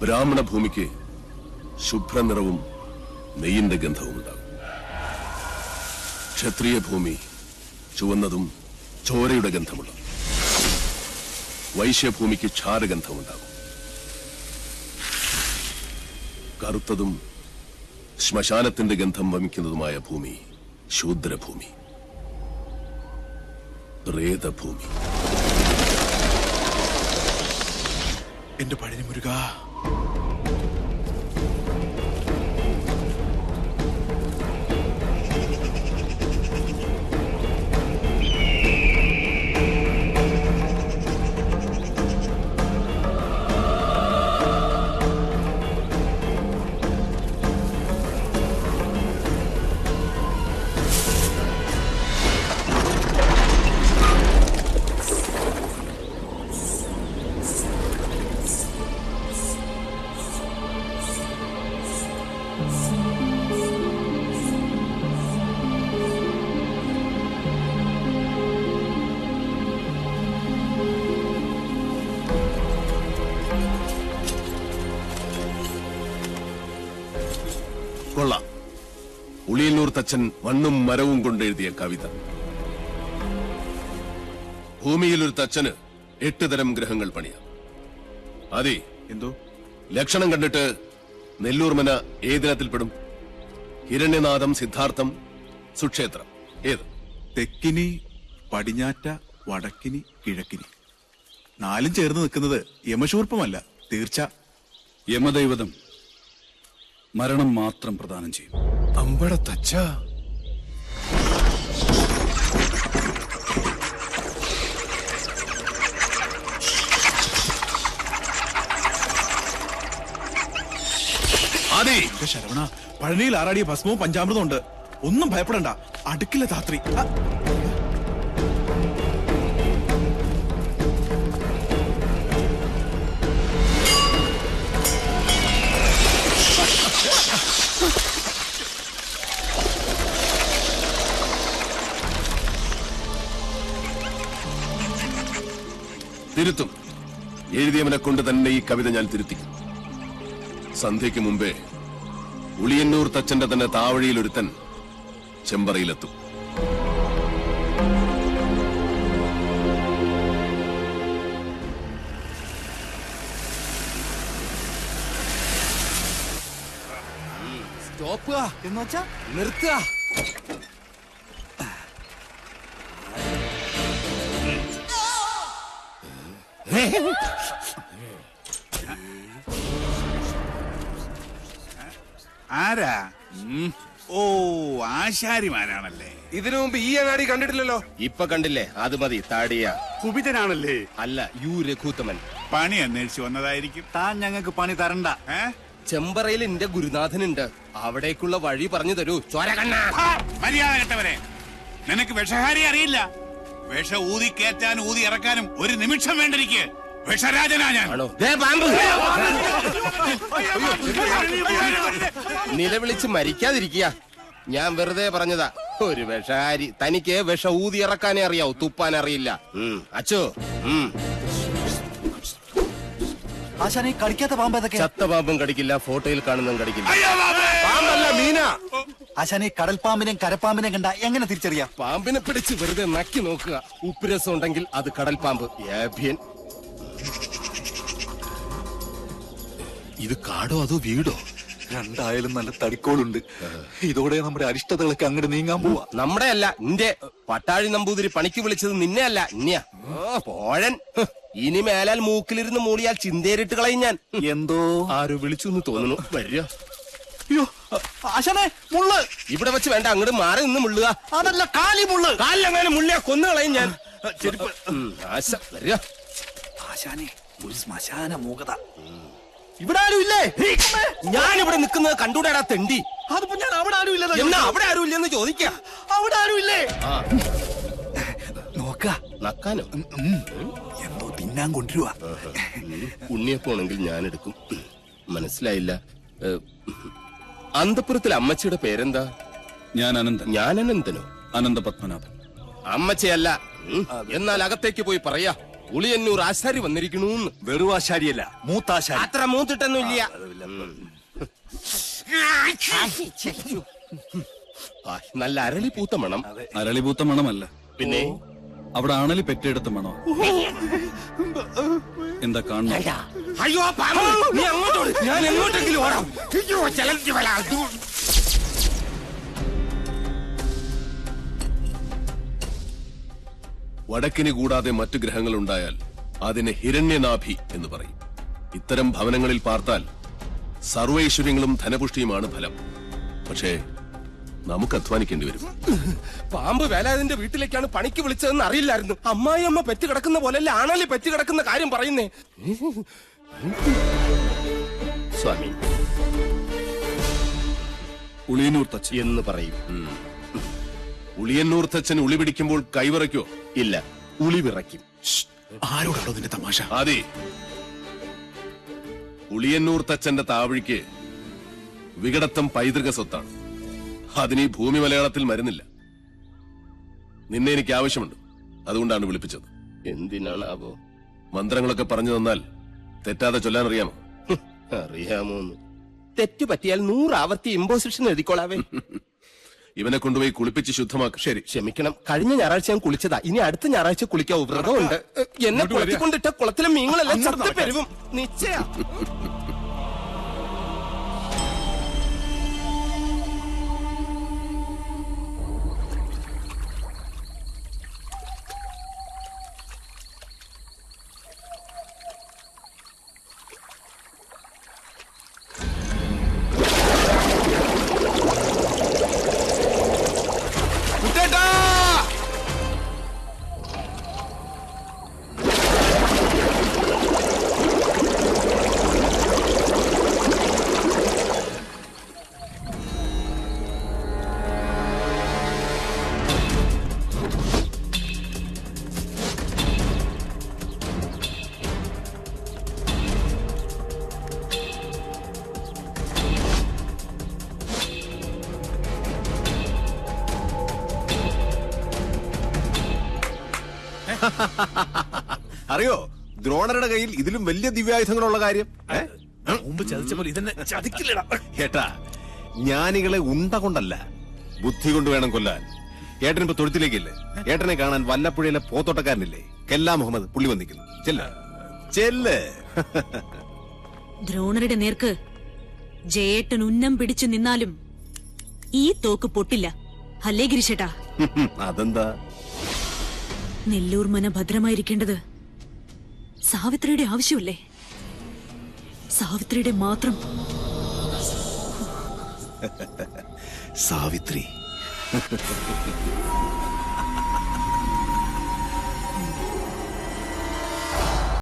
ബ്രാഹ്മണ ഭൂമിക്ക് ശുഭ്രനിറവും നെയ്യിന്റെ ഗന്ധവും ഉണ്ടാകും. ക്ഷത്രിയ ഭൂമി ചുവന്നതും ചോരയുടെ ഗന്ധമുള്ള. വൈശ്യഭൂമിക്ക് ക്ഷാരഗന്ധമുണ്ടാകും. കറുത്തതും ശ്മശാനത്തിന്റെ ഗന്ധം വമിക്കുന്നതുമായ ഭൂമി ശൂദ്രഭൂമി, പ്രേതഭൂമി. എന്റെ പഴനി മുരുക, കൊള്ളാം. ഉളിയന്നൂർ തച്ചൻ മണ്ണും മരവും കൊണ്ടെഴുതിയ കവിത. ഭൂമിയിൽ ഒരു തച്ചന് 8 തരം ഗ്രഹങ്ങൾ പണിയാം. അതെ, എന്തോ ലക്ഷണം കണ്ടിട്ട് നെല്ലൂർമന ഏതിനത്തിൽപ്പെടും? ഹിരണ്യനാഥം, സിദ്ധാർത്ഥം, സുക്ഷേത്രം ഏത്? തെക്കിനി, പടിഞ്ഞാറ്റ, വടക്കിനി, കിഴക്കിനി. 4 ചേർന്ന് നിൽക്കുന്നത് യമശൂർപ്പമല്ല, തീർച്ച. യമദൈവതം മരണം മാത്രം പ്രദാനം ചെയ്യും. അമ്പട തച്ച. അതെ ശരവണ, പഴനിയിൽ ആറാടിയ ഭസ്മവും പഞ്ചാമൃതവും ഉണ്ട്. ഒന്നും ഭയപ്പെടണ്ട, അടുക്കില്ല ധാത്രി. തിരുത്തും. എഴുതിയവനെ കൊണ്ട് തന്നെ ഈ കവിത ഞാൻ തിരുത്തിക്കും. സന്ധ്യയ്ക്ക് മുമ്പേ ഉളിയന്നൂർ തച്ചന്റെ തന്നെ താവഴിയിൽ ഒരുത്തൻ ചെമ്പറയിലെത്തും. സ്റ്റോപ്പ് എന്ന് വെച്ചാ നിർത്തുക. ആരാ? ഓ, ആശാരിമാരാണല്ലേ. ഇതിനു മുമ്പ് ഈ അങ്ങാടി കണ്ടിട്ടില്ലല്ലോ. ഇപ്പൊ കണ്ടില്ലേ? അത് മതി. താടിയ കുപിതനാണല്ലേ? അല്ല, യു രഘുത്തമൻ. പണി അന്വേഷിച്ച് വന്നതായിരിക്കും. താൻ ഞങ്ങൾക്ക് പണി തരണ്ട. ചെമ്പറയിൽ എന്റെ ഗുരുനാഥനുണ്ട്. അവിടേക്കുള്ള വഴി പറഞ്ഞു തരൂ. ചോരകണ്ണ, മര്യാദ കെട്ടവരെ, നിനക്ക് വിഷഹാരി അറിയില്ല. വിഷ ഊതി കയറ്റാനും ഊതി ഇറക്കാനും ഒരു നിമിഷം വേണ്ടിരിക്കെ. വിഷരാജനാ ഞാൻ. നിലവിളിച്ച് മരിക്കാതിരിക്കുക. ഞാൻ വെറുതെ പറഞ്ഞതാ. ഒരു വിഷഹാരി. തനിക്ക് വിഷ ഊതി ഇറക്കാനേ അറിയാവൂ, തുപ്പാൻ അറിയില്ല. അച്ചോ, ആശാനെ കടിക്കാത്ത പാമ്പ് ഏതൊക്കെ? ചത്ത പാമ്പും കടിക്കില്ല, ഫോട്ടോയിൽ കാണുന്നതും കടിക്കില്ല. പാമ്പല്ല, മീന. ആശാനെ കടൽ പാമ്പിനെയും കരപ്പാമ്പിനെയും കണ്ട എങ്ങനെ തിരിച്ചറിയാം? പാമ്പിനെ പിടിച്ച് വെറുതെ നക്കി നോക്കുക. ഉപ്പുരസം ഉണ്ടെങ്കിൽ അത് കടൽ പാമ്പ്. ഏഭ്യൻ. ഇത് കാടോ അതോ വീടോ? രണ്ടായാലും നല്ല തടിക്കോളുണ്ട്. ഇതോടെ നമ്മുടെ അരിഷ്ടതകളൊക്കെ അങ്ങോട്ട് നീങ്ങാൻ പോവാ. നമ്മുടെ അല്ല, നിന്റെ. പട്ടാഴി നമ്പൂതിരി പണിക്ക് വിളിച്ചത് നിന്നെ അല്ല, ഇന്നെയാ. പോഴൻ. ഇനി മേലാൽ മൂക്കിലിരുന്ന് മൂളിയാൽ ചിന്തേരിട്ട് കളയും ഞാൻ. എന്തോ ആരോ വിളിച്ചു എന്ന് തോന്നുന്നു. വരിക. അയ്യോ ആശാനെ, മുള്ള്. ഇവിടെ വെച്ച് വേണ്ട, അങ്ങോട്ട് മാറി നിന്ന് മുള്ളുക. അതല്ല, കാലി മുള്ള്. കാലിലെങ്ങാനും മുള്ളിയാ കൊന്നു കളയും ഞാൻ. ആശ, വരിക. ആശാനെ, ഒരു ശ്മശാന മൂകത. ഇവിടെ ആരും ഇല്ലേ? ഞാനിവിടെ നിൽക്കുന്നത് കണ്ടൂടാടാ തെണ്ടി. അതിപ്പോ ഞാൻ അവിടെ ആരും ഇല്ല. എന്നാ അവിടെ ആരും ഇല്ലെന്ന് ചോദിക്കാം. അവിടെ ആരും ഇല്ലേ? നോക്ക നക്കാനോ? എന്തോ തിന്നാൻ കൊണ്ടുവരുവാ. ഉണ്ണിയപ്പോണെങ്കിൽ ഞാൻ എടുക്കും. മനസ്സിലായില്ല. അന്തപുരത്തിലെ അമ്മച്ചിയുടെ പേരെന്താ? ഞാൻ അനന്തൻ. ഞാൻ അനന്തനോ? അനന്ത പത്മനാഭൻ. അമ്മച്ചയല്ല. എന്നാൽ അകത്തേക്ക് പോയി പറയാ. ഉളിയന്നൂർ ആശാരി വന്നിരിക്കണൂന്ന്. വെറും ആശാരിയല്ല, മൂത്താശാരി. അത്ര മൂത്തിട്ടൊന്നുമില്ല. നല്ല അരളി പൂത്ത മണം. അരളിപൂത്ത മണമല്ല, പിന്നെ അവിടെ അണലി പെറ്റെടുത്ത മണോ. എന്താ കാണുന്നു? അയ്യോ പാമ്പ്! നീ അങ്ങോട്ടോട്, ഞാൻ എങ്ങോട്ടെങ്കിലും ഓടാം. അയ്യോ, ചലഞ്ച് വല. വടക്കിന് കൂടാതെ മറ്റു ഗ്രഹങ്ങൾ ഉണ്ടായാൽ അതിനെ ഹിരണ്യനാഭി എന്ന് പറയും. ഇത്തരം ഭവനങ്ങളിൽ പാർത്താൽ സർവൈശ്വര്യങ്ങളും ധനപുഷ്ടിയുമാണ് ഫലം. പക്ഷേ നമുക്ക് അധ്വാനിക്കേണ്ടി വരും. പാമ്പ് വേലാതിന്റെ വീട്ടിലേക്കാണ് പണിക്ക് വിളിച്ചതെന്ന് അറിയില്ലായിരുന്നു. അമ്മായിയമ്മ പെറ്റ് കിടക്കുന്ന പോലെയല്ല ആണല്ലേ പെറ്റ് കിടക്കുന്ന കാര്യം പറയുന്നേ. സ്വാമി ഉളിയന്നൂർ തച്ചൻ എന്ന് പറയും. ഉളിയന്നൂർ തച്ചൻ ഉളി പിടിക്കുമ്പോൾ കൈവിറയ്ക്കോ? ഇല്ല, ഉളി വിറയ്ക്കും. ആരോടാണോ നിന്റെ തമാശ? അതെ, ഉളിയന്നൂർ തച്ചന്റെ താവഴിക്ക് വികടത്തം പൈതൃക സ്വത്താണ്. അതിന് ഈ ഭൂമി മലയാളത്തിൽ മരുന്നില്ല. നിന്നെ എനിക്ക് ആവശ്യമുണ്ട്, അതുകൊണ്ടാണ് വിളിപ്പിച്ചത്. എന്തിനാണാവോ? മന്ത്രങ്ങളൊക്കെ പറഞ്ഞു തന്നാൽ തെറ്റാതെ ചൊല്ലാൻ അറിയാമോ? അറിയാമോന്ന്. തെറ്റു പറ്റിയാൽ 100 ആവർത്തി ഇമ്പോസിഷൻ എഴുതിക്കോളാവേ. ഇവനെ കൊണ്ടുപോയി കുളിപ്പിച്ച് ശുദ്ധമാക്കും. ശരി, ക്ഷമിക്കണം. കഴിഞ്ഞ ഞായറാഴ്ച ഞാൻ കുളിച്ചതാ. ഇനി അടുത്ത ഞായറാഴ്ച കുളിക്കാവൂ. വ്രതമുണ്ട്. എന്നെ കുളത്തിക്കൊണ്ടിട്ട കുളത്തിലെ മീനുകളെല്ലാം ചത്തു പെരുവും. നിശ്ചയ. അറിയോ ദ്രോണരുടെ കയ്യിൽ ഇതിലും വലിയ ദിവ്യായുധങ്ങളുള്ള കാര്യം? മുമ്പ് ചതിച്ച പോലെ ഇതെന്നെ ചതിക്കില്ലടാ. ഏട്ടാ, ജ്ഞാനികളെ ഉണ്ട കൊണ്ടല്ല, ബുദ്ധി കൊണ്ട് വേണം കൊല്ലാൻ. ഏട്ടനിപ്പോ തൊഴുത്തിലേക്കില്ലേ? ഏട്ടനെ കാണാൻ വല്ലപ്പുഴയിലെ പോത്തോട്ടക്കാരനില്ലേ, കെല്ലാ മുഹമ്മദ്, പുള്ളി വന്നിരിക്കുന്നു. ചെല്ല്. ദ്രോണരുടെ നേർക്ക് ജയേട്ടൻ ഉന്നം പിടിച്ചു നിന്നാലും ഈ തോക്ക് പൊട്ടില്ല. അല്ലേ ഗിരിശേട്ടാ? അതെന്താ? നെല്ലൂർ മന ഭദ്രമായിരിക്കേണ്ടത് സാവിത്രിയുടെ ആവശ്യമല്ലേ? സാവിത്രിയുടെ മാത്രം. സാവിത്രി